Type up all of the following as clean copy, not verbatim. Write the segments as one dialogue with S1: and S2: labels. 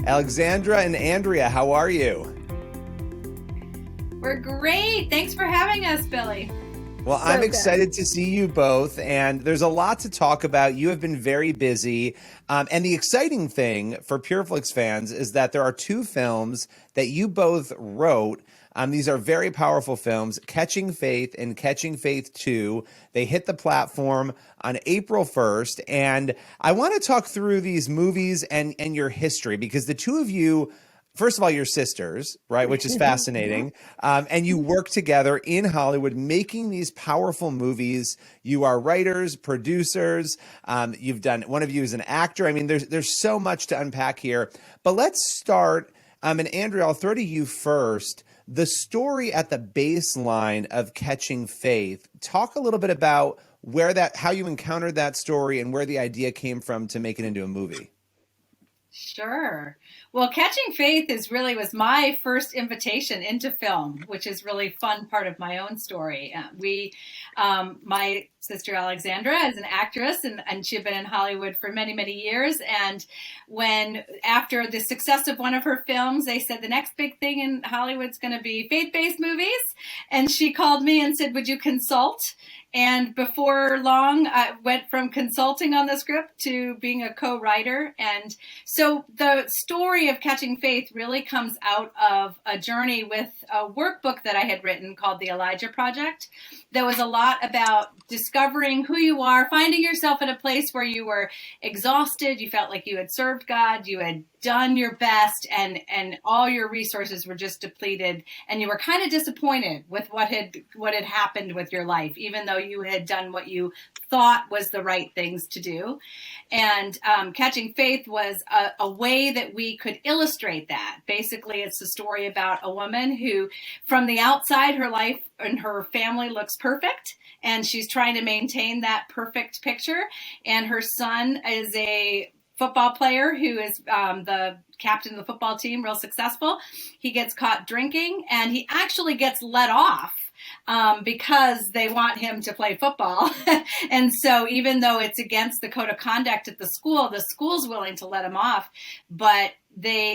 S1: Alexandra and Andrea, how are you?
S2: We're great. Thanks for having us, Billy.
S1: Well, I'm excited to see you both, and there's a lot to talk about. You have been very busy, and the exciting thing for Pure Flix fans is that there are two films that you both wrote. These are very powerful films, Catching Faith and Catching Faith 2. They hit the platform on April 1st, and I want to talk through these movies and your history, because the two of you, first of all, you're sisters, right? Which is fascinating. And you work together in Hollywood making these powerful movies. You are writers, producers. You've done, one of you is an actor. I mean, there's so much to unpack here. But let's start, and Andrea, I'll throw to you first. The story at the baseline of Catching Faith. Talk a little bit about how you encountered that story and where the idea came from to make it into a movie.
S2: Sure. Well, Catching Faith was my first invitation into film, which is really fun part of my own story. My sister Alexandra is an actress, and she'd been in Hollywood for many, many years. And after the success of one of her films, they said the next big thing in Hollywood's going to be faith-based movies. And she called me and said, would you consult? And before long, I went from consulting on the script to being a co-writer. And so the story of Catching Faith really comes out of a journey with a workbook that I had written called The Elijah Project. There was a lot about discovering who you are, finding yourself in a place where you were exhausted, you felt like you had served God, you had done your best, and all your resources were just depleted, and you were kind of disappointed with what had happened with your life, even though you had done what you thought was the right things to do. And Catching Faith was a way that we could illustrate that. Basically, it's a story about a woman who, from the outside, her life and her family looks perfect, and she's trying to maintain that perfect picture. And her son is a football player who is the captain of the football team, real successful. He gets caught drinking, and he actually gets let off because they want him to play football. And so even though it's against the code of conduct at the school's willing to let him off, but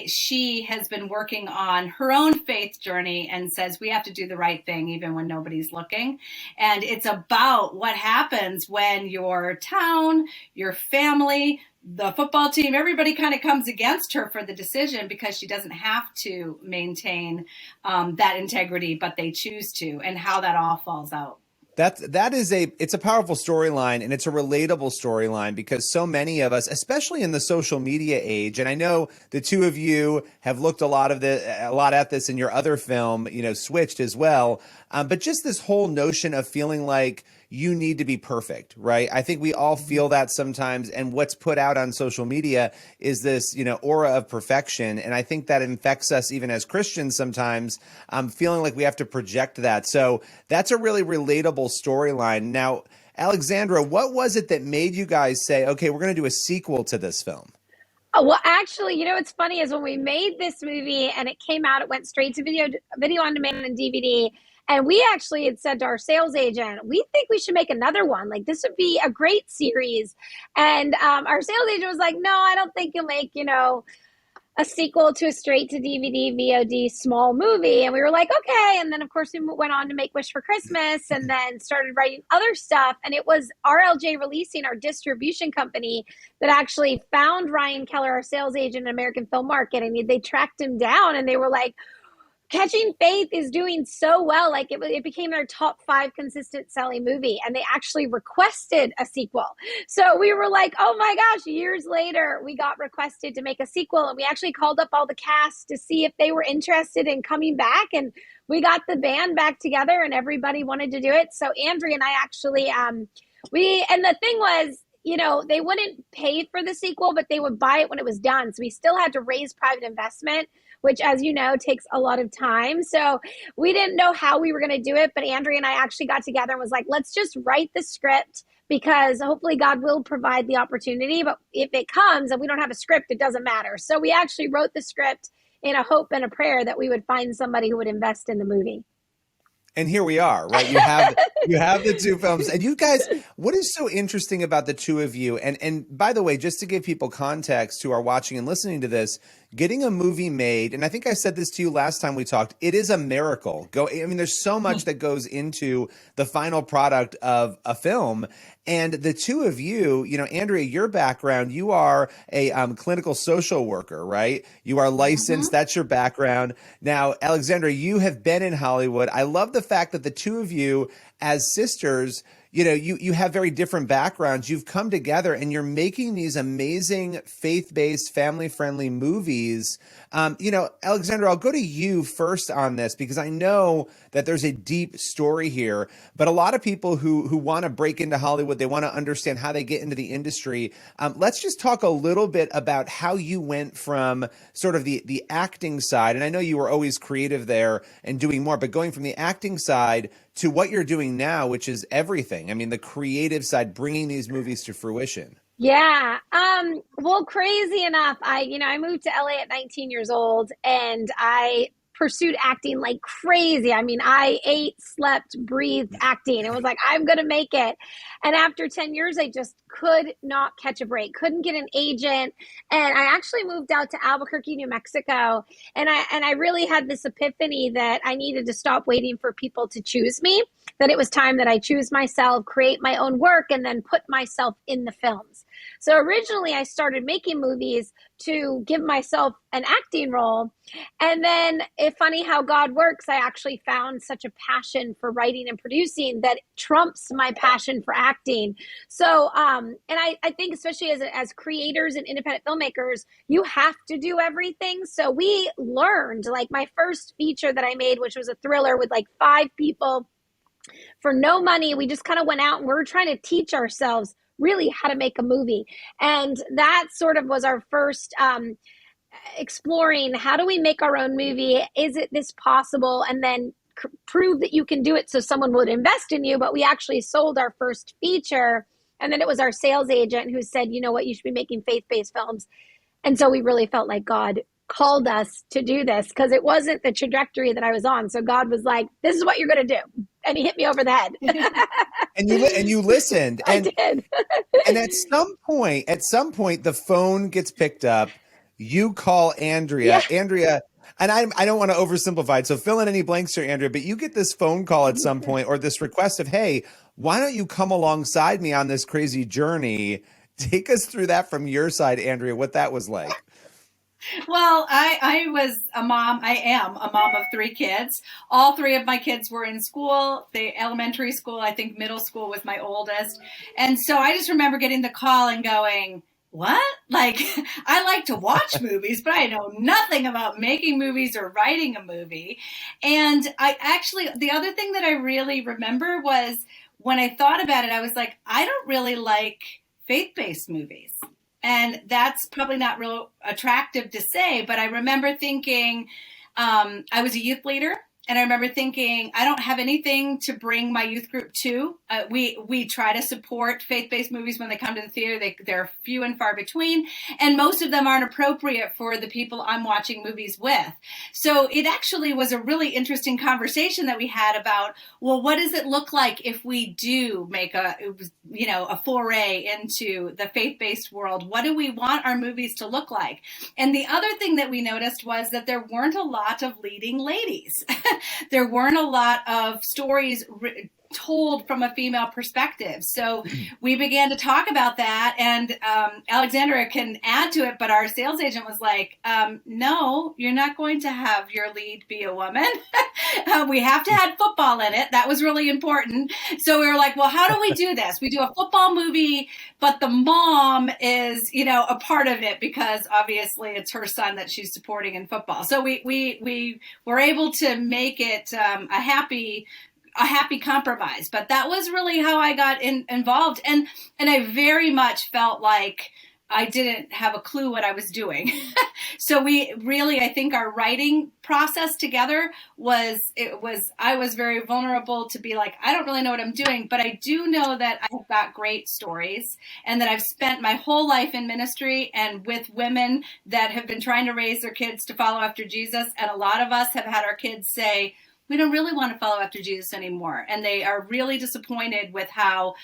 S2: she has been working on her own faith journey and says we have to do the right thing even when nobody's looking. And it's about what happens when your town, your family, the football team, everybody kind of comes against her for the decision because she doesn't have to maintain that integrity, but they choose to, and how that all falls out.
S1: It's a powerful storyline, and it's a relatable storyline because so many of us, especially in the social media age, and I know the two of you have looked a lot at this in your other film, Switched as well. But just this whole notion of feeling like you need to be perfect, right? I think we all feel that sometimes, and what's put out on social media is this, aura of perfection, and I think that infects us even as Christians sometimes, feeling like we have to project that. So that's a really relatable storyline. Now, Alexandra, what was it that made you guys say, okay, we're going to do a sequel to this film?
S3: Oh, well, actually, what's funny is when we made this movie and it came out, it went straight to video on demand and DVD. And we actually had said to our sales agent, we think we should make another one. Like, this would be a great series. And our sales agent was like, no, I don't think you'll make, a sequel to a straight to DVD, VOD small movie. And we were like, okay. And then, of course, we went on to make Wish for Christmas and then started writing other stuff. And it was RLJ Releasing, our distribution company, that actually found Ryan Keller, our sales agent at American Film Market. And they tracked him down and they were like, Catching Faith is doing so well. Like it became their top 5 consistent selling movie, and they actually requested a sequel. So we were like, oh my gosh, years later, we got requested to make a sequel, and we actually called up all the cast to see if they were interested in coming back. And we got the band back together and everybody wanted to do it. So Andrea and I actually, and the thing was, they wouldn't pay for the sequel, but they would buy it when it was done. So we still had to raise private investment, which, as you know, takes a lot of time. So we didn't know how we were going to do it. But Andrea and I actually got together and was like, let's just write the script, because hopefully God will provide the opportunity. But if it comes and we don't have a script, it doesn't matter. So we actually wrote the script in a hope and a prayer that we would find somebody who would invest in the movie.
S1: And here we are, right? You have the two films, and you guys, what is so interesting about the two of you? And by the way, just to give people context who are watching and listening to this, getting a movie made, and I think I said this to you last time we talked, it is a miracle. There's so much that goes into the final product of a film. And the two of you, Andrea, your background, you are a clinical social worker, right? You are licensed. That's your background. Now, Alexandra, you have been in Hollywood. I love the fact that the two of you as sisters, you have very different backgrounds. You've come together and you're making these amazing faith-based, family-friendly movies. Alexandra, I'll go to you first on this because I know that there's a deep story here, but a lot of people who want to break into Hollywood, they want to understand how they get into the industry. Let's just talk a little bit about how you went from sort of the acting side, and I know you were always creative there and doing more, but going from the acting side to what you're doing now, which is everything. I mean, the creative side, bringing these movies to fruition.
S3: Yeah. Well, crazy enough, I moved to LA at 19 years old and I pursued acting like crazy. I mean, I ate, slept, breathed acting. It was like, I'm going to make it. And after 10 years, I just could not catch a break, couldn't get an agent. And I actually moved out to Albuquerque, New Mexico. And I really had this epiphany that I needed to stop waiting for people to choose me, that it was time that I choose myself, create my own work, and then put myself in the films. So originally I started making movies to give myself an acting role. And then it's funny how God works. I actually found such a passion for writing and producing that trumps my passion for acting. So, and I think especially as creators and independent filmmakers, you have to do everything. So we learned, like my first feature that I made, which was a thriller with like 5 people for no money. We just kind of went out and we were trying to teach ourselves really how to make a movie. And that sort of was our first exploring, how do we make our own movie? Is it this possible? And then prove that you can do it so someone would invest in you. But we actually sold our first feature. And then it was our sales agent who said, you know what, you should be making faith-based films. And so we really felt like God called us to do this because it wasn't the trajectory that I was on. So God was like, this is what you're going to do. And he hit me over the head.
S1: and you listened. And,
S3: I did.
S1: and at some point, the phone gets picked up. You call Andrea. Yeah. Andrea, and I don't want to oversimplify it, so fill in any blanks here, Andrea, but you get this phone call at some point or this request of, hey, why don't you come alongside me on this crazy journey? Take us through that from your side, Andrea, what that was like.
S2: Well, I was a mom. I am a mom of 3 kids. All 3 of my kids were in school, the elementary school, I think middle school was my oldest. And so I just remember getting the call and going, what? Like, I like to watch movies, but I know nothing about making movies or writing a movie. And the other thing that I really remember was when I thought about it, I was like, I don't really like faith-based movies. And that's probably not real attractive to say, but I remember thinking, I was a youth leader. And I remember thinking, I don't have anything to bring my youth group to. We try to support faith-based movies when they come to the theater. They're few and far between. And most of them aren't appropriate for the people I'm watching movies with. So it actually was a really interesting conversation that we had about, well, what does it look like if we do make a foray into the faith-based world? What do we want our movies to look like? And the other thing that we noticed was that there weren't a lot of leading ladies. There weren't a lot of stories told from a female perspective. So we began to talk about that, and Alexandra can add to it, but our sales agent was like, no, you're not going to have your lead be a woman. We have to have football in it. That was really important. So we were like, well, how do we do this? We do a football movie, but the mom is, a part of it because obviously it's her son that she's supporting in football. So we were able to make it a happy compromise. But that was really how I got involved. And I very much felt like I didn't have a clue what I was doing. So we really, I think our writing process together I was very vulnerable to be like, I don't really know what I'm doing, but I do know that I've got great stories and that I've spent my whole life in ministry and with women that have been trying to raise their kids to follow after Jesus. And a lot of us have had our kids say, we don't really want to follow after Jesus anymore. And they are really disappointed with how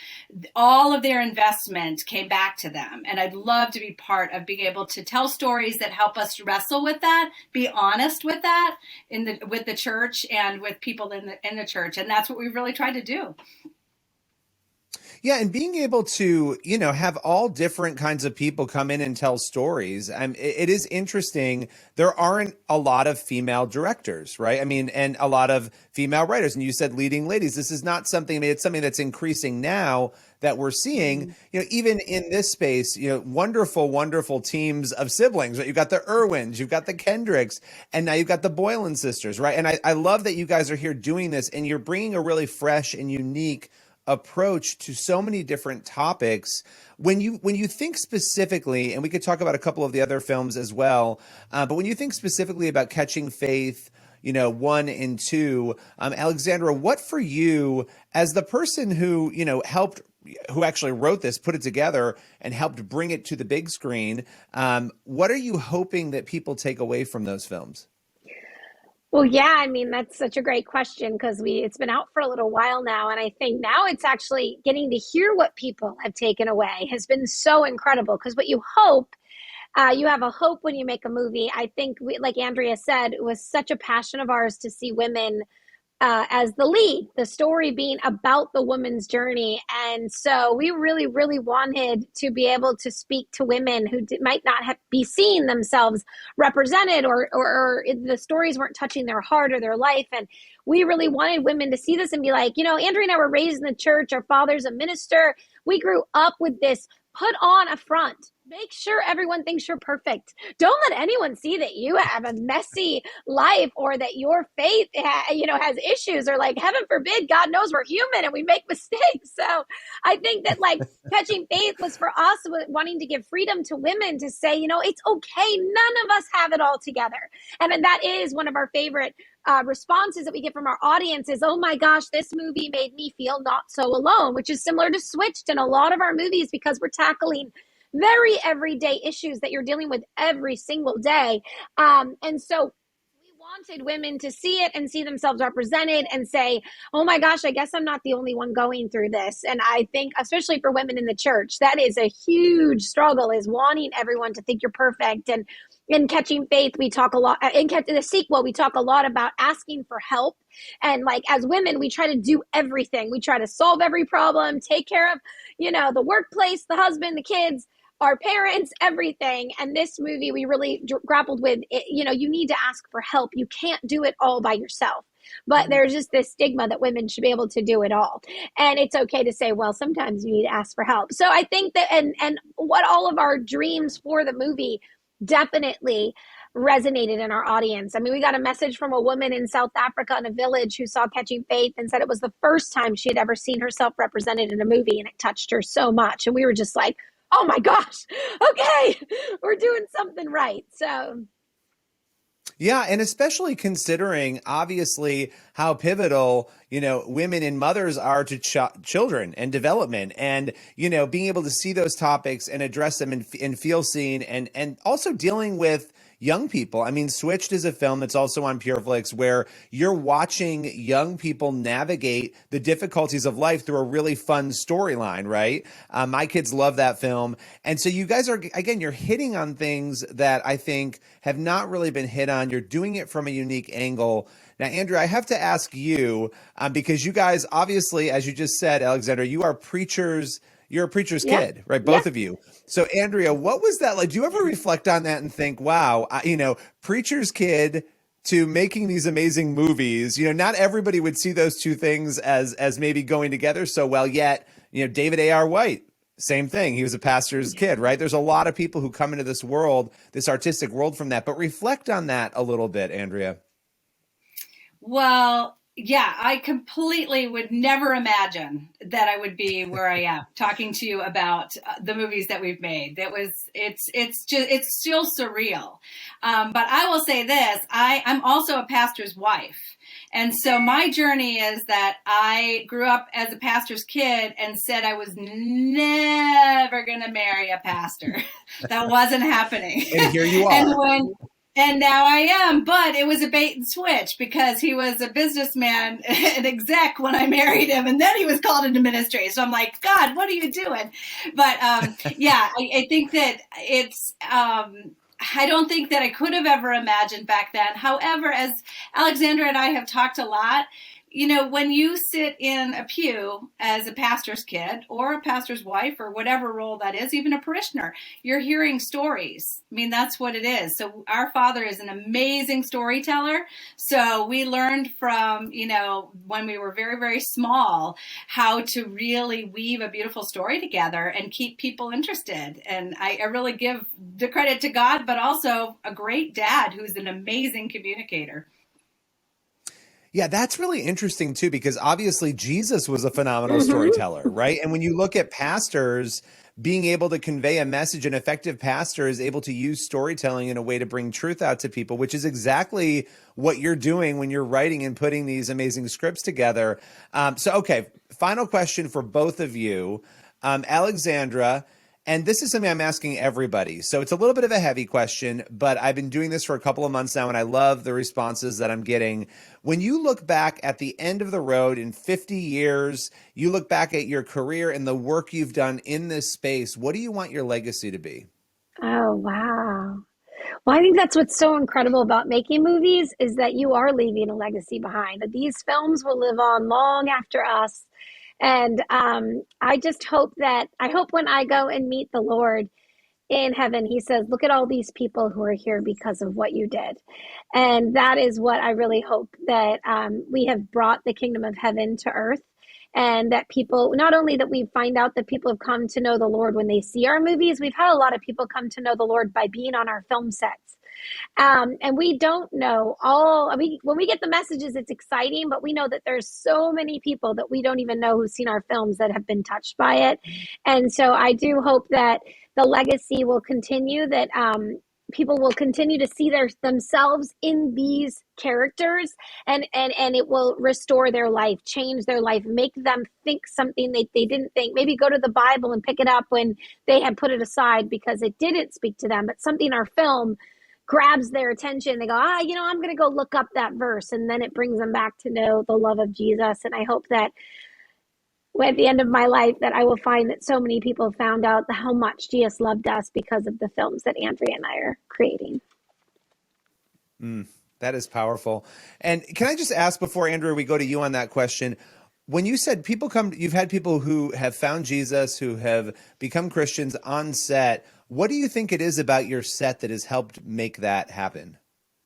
S2: all of their investment came back to them. And I'd love to be part of being able to tell stories that help us wrestle with that, be honest with that with the church and with people in the church. And that's what we've really tried to do.
S1: Yeah, and being able to, have all different kinds of people come in and tell stories. It is interesting. There aren't a lot of female directors, right? I mean, and a lot of female writers. And you said leading ladies. This is not something, it's something that's increasing now that we're seeing, even in this space, wonderful, wonderful teams of siblings, right? You've got the Irwins, you've got the Kendricks, and now you've got the Boylan sisters, right? And I love that you guys are here doing this, and you're bringing a really fresh and unique approach to so many different topics. When you think specifically, and we could talk about a couple of the other films as well, but when you think specifically about Catching Faith, 1 and 2, Alexandra, what for you, as the person who, who actually wrote this, put it together, and helped bring it to the big screen, what are you hoping that people take away from those films?
S3: Well, yeah, I mean, that's such a great question because it's been out for a little while now. And I think now it's actually getting to hear what people have taken away has been so incredible, because what you hope, you have a hope when you make a movie. I think, like Andrea said, it was such a passion of ours to see women as the lead, the story being about the woman's journey. And so we really, really wanted to be able to speak to women who might not be seeing themselves represented, or the stories weren't touching their heart or their life. And we really wanted women to see this and be like, Andrea and I were raised in the church. Our father's a minister. We grew up with this. Put on a front. Make sure everyone thinks you're perfect. Don't let anyone see that you have a messy life, or that your faith, has issues, or like, heaven forbid, God knows we're human and we make mistakes. So I think that Catching Faith was for us wanting to give freedom to women to say, it's okay. None of us have it all together. And that is one of our favorite responses that we get from our audience is, oh my gosh, this movie made me feel not so alone, which is similar to Switched in a lot of our movies, because we're tackling very everyday issues that you're dealing with every single day. And so we wanted women to see it and see themselves represented and say, oh my gosh, I guess I'm not the only one going through this. And I think, especially for women in the church, that is a huge struggle, is wanting everyone to think you're perfect. And in Catching Faith, we talk a lot, in the sequel, we talk a lot about asking for help. And as women, we try to do everything. We try to solve every problem, take care of, the workplace, the husband, the kids, our parents, everything. And this movie, we really grappled with, you need to ask for help. You can't do it all by yourself. But there's just this stigma that women should be able to do it all. And it's okay to say, well, sometimes you need to ask for help. So I think that, and what all of our dreams for the movie definitely resonated in our audience. I mean, we got a message from a woman in South Africa in a village who saw Catching Faith and said it was the first time she had ever seen herself represented in a movie, and it touched her so much. And we were just like, oh my gosh, okay, we're doing something right. So
S1: yeah, and especially considering, obviously, how pivotal, women and mothers are to children and development, and, being able to see those topics and address them and feel seen, and also dealing with young people. I mean, Switched is a film that's also on Pure Flix, where you're watching young people navigate the difficulties of life through a really fun storyline, right? My kids love that film. And so you guys are, again, you're hitting on things that I think have not really been hit on. You're doing it from a unique angle. Now, Andrea, I have to ask you, because you guys, obviously, as you just said, Alexandra, you are preachers. You're a preacher's kid, right? Both of you. So, Andrea, what was that like? Do you ever reflect on that and think, wow, preacher's kid to making these amazing movies? Not everybody would see those two things as maybe going together so well. Yet, David A.R. White, same thing. He was a pastor's kid, right? There's a lot of people who come into this world, this artistic world, from that. But reflect on that a little bit, Andrea.
S2: Well, yeah, I completely would never imagine that I would be where I am talking to you about the movies that we've made. It's still surreal. But I will say this, I'm also a pastor's wife. And so my journey is that I grew up as a pastor's kid and said I was never going to marry a pastor. That wasn't happening.
S1: And here you are.
S2: And now I am, but it was a bait and switch because he was a businessman, an exec when I married him, and then he was called into ministry. So I'm like, God, what are you doing? But yeah, I think that it's. I don't think that I could have ever imagined back then. However, as Alexandra and I have talked a lot, you know, when you sit in a pew as a pastor's kid or a pastor's wife or whatever role that is, even a parishioner, you're hearing stories. I mean, that's what it is. So our father is an amazing storyteller. So we learned from, you know, when we were very, very small, how to really weave a beautiful story together and keep people interested. And I really give the credit to God, but also a great dad who's an amazing communicator.
S1: Yeah, that's really interesting too, because obviously Jesus was a phenomenal storyteller, right? And when you look at pastors being able to convey a message, an effective pastor is able to use storytelling in a way to bring truth out to people, which is exactly what you're doing when you're writing and putting these amazing scripts together. Okay, final question for both of you. Alexandra, and this is something I'm asking everybody. So it's a little bit of a heavy question, but I've been doing this for a couple of months now, and I love the responses that I'm getting. When you look back at the end of the road in 50 years, you look back at your career and the work you've done in this space, what do you want your legacy to be?
S3: Oh, wow. Well, I think that's what's so incredible about making movies is that you are leaving a legacy behind. That these films will live on long after us. And I just hope I hope when I go and meet the Lord in heaven, he says, look at all these people who are here because of what you did. And that is what I really hope, that we have brought the kingdom of heaven to earth. And that people, not only that we find out that people have come to know the Lord when they see our movies, we've had a lot of people come to know the Lord by being on our film sets. And we don't know all, I mean, when we get the messages, it's exciting, but we know that there's so many people that we don't even know who've seen our films that have been touched by it. And so I do hope that the legacy will continue, that people will continue to see themselves in these characters, and it will restore their life, change their life, make them think something they didn't think, maybe go to the Bible and pick it up when they had put it aside because it didn't speak to them, but something in our film grabs their attention. They go, I'm going to go look up that verse. And then it brings them back to know the love of Jesus. And I hope that at the end of my life that I will find that so many people found out how much Jesus loved us because of the films that Andrea and I are creating.
S1: That is powerful. And can I just ask before, Andrea, we go to you on that question, when you said you've had people who have found Jesus, who have become Christians on set, what do you think it is about your set that has helped make that happen?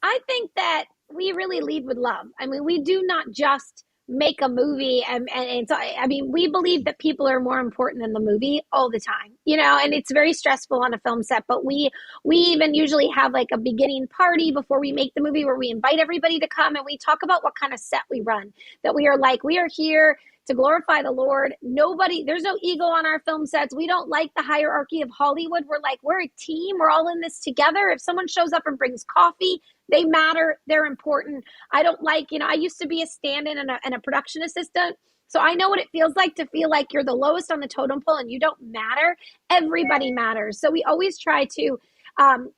S3: I think that we really lead with love. I mean, we do not just make a movie and so, I mean, we believe that people are more important than the movie all the time, and it's very stressful on a film set, but we even usually have like a beginning party before we make the movie where we invite everybody to come and we talk about what kind of set we run, that we are here to glorify the Lord. There's no ego on our film sets. We don't like the hierarchy of Hollywood. We're a team. We're all in this together. If someone shows up and brings coffee, they matter. They're important. I don't I used to be a stand-in and a production assistant. So I know what it feels like to feel like you're the lowest on the totem pole and you don't matter. Everybody matters. So we always try to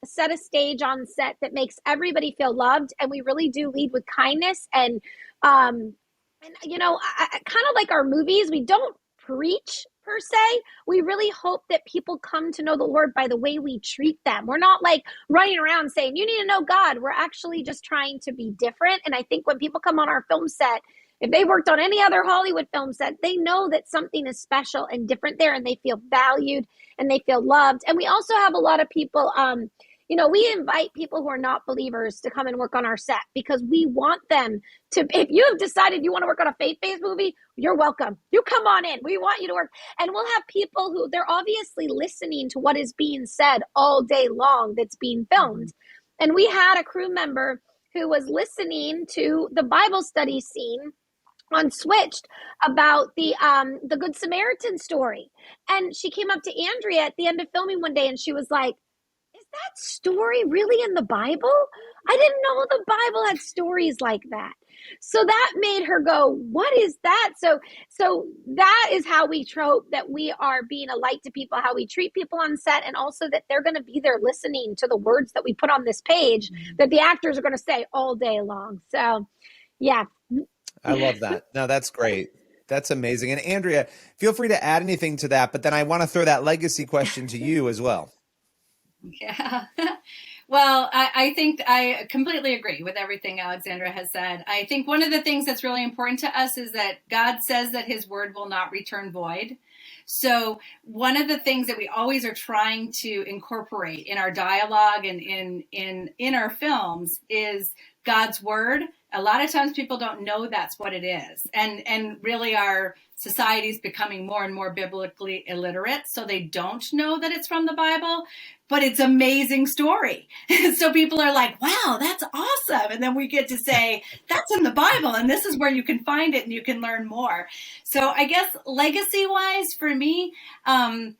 S3: set a stage on set that makes everybody feel loved. And we really do lead with kindness and I kind of like our movies. We don't preach per se. We really hope that people come to know the Lord by the way we treat them. We're not like running around saying, you need to know God. We're actually just trying to be different. And I think when people come on our film set, if they worked on any other Hollywood film set, they know that something is special and different there, and they feel valued and they feel loved. And we also have a lot of people, we invite people who are not believers to come and work on our set because we want them to, if you have decided you want to work on a faith-based movie, you're welcome. You come on in. We want you to work. And we'll have people who they're obviously listening to what is being said all day long that's being filmed. And we had a crew member who was listening to the Bible study scene on Switched about the Good Samaritan story. And she came up to Andrea at the end of filming one day and she was like, that story really in the Bible? I didn't know the Bible had stories like that. So that made her go, what is that? So that is how we trope that we are being a light to people, how we treat people on set, and also that they're going to be there listening to the words that we put on this page that the actors are going to say all day long. So, yeah.
S1: I love that. No, that's great. That's amazing. And Andrea, feel free to add anything to that, but then I want to throw that legacy question to you as well.
S2: Yeah. Well, I think I completely agree with everything Alexandra has said. I think one of the things that's really important to us is that God says that his word will not return void. So one of the things that we always are trying to incorporate in our dialogue and in our films is God's word. A lot of times people don't know that's what it is. And really our society is becoming more and more biblically illiterate, so they don't know that it's from the Bible, but it's an amazing story. So people are like, wow, that's awesome. And then we get to say, that's in the Bible, and this is where you can find it and you can learn more. So I guess legacy-wise for me, it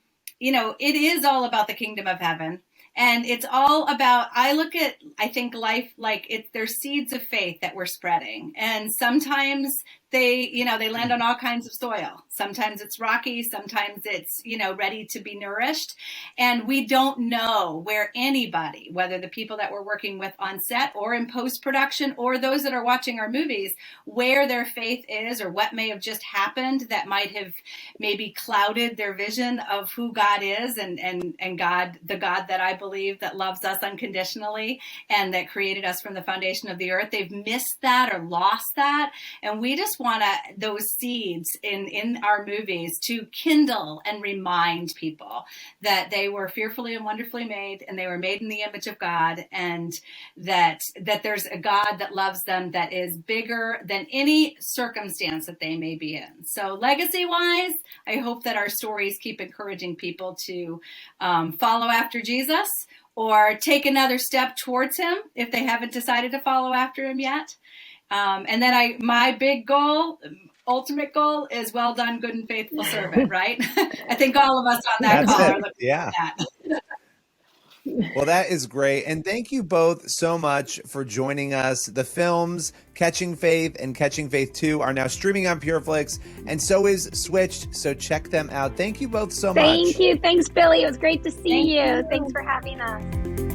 S2: is all about the kingdom of heaven. And it's all about, I think life like there's seeds of faith that we're spreading. And sometimes they land on all kinds of soil. Sometimes it's rocky. Sometimes it's, ready to be nourished. And we don't know where anybody, whether the people that we're working with on set or in post-production or those that are watching our movies, where their faith is or what may have just happened that might have maybe clouded their vision of who God is and God, the God that I believe that loves us unconditionally and that created us from the foundation of the earth. They've missed that or lost that. And we just want those seeds in our movies to kindle and remind people that they were fearfully and wonderfully made, and they were made in the image of God, and that there's a God that loves them that is bigger than any circumstance that they may be in. So legacy-wise, I hope that our stories keep encouraging people to follow after Jesus or take another step towards him if they haven't decided to follow after him yet. And then my big goal, ultimate goal is well done, good and faithful servant, right? I think all of us on that call are looking at that.
S1: Well, that is great. And thank you both so much for joining us. The films Catching Faith and Catching Faith 2 are now streaming on Pure Flix, and so is Switched. So check them out. Thank you both so much.
S3: Thank you. Thanks, Billy. It was great to see you. Thanks for having us.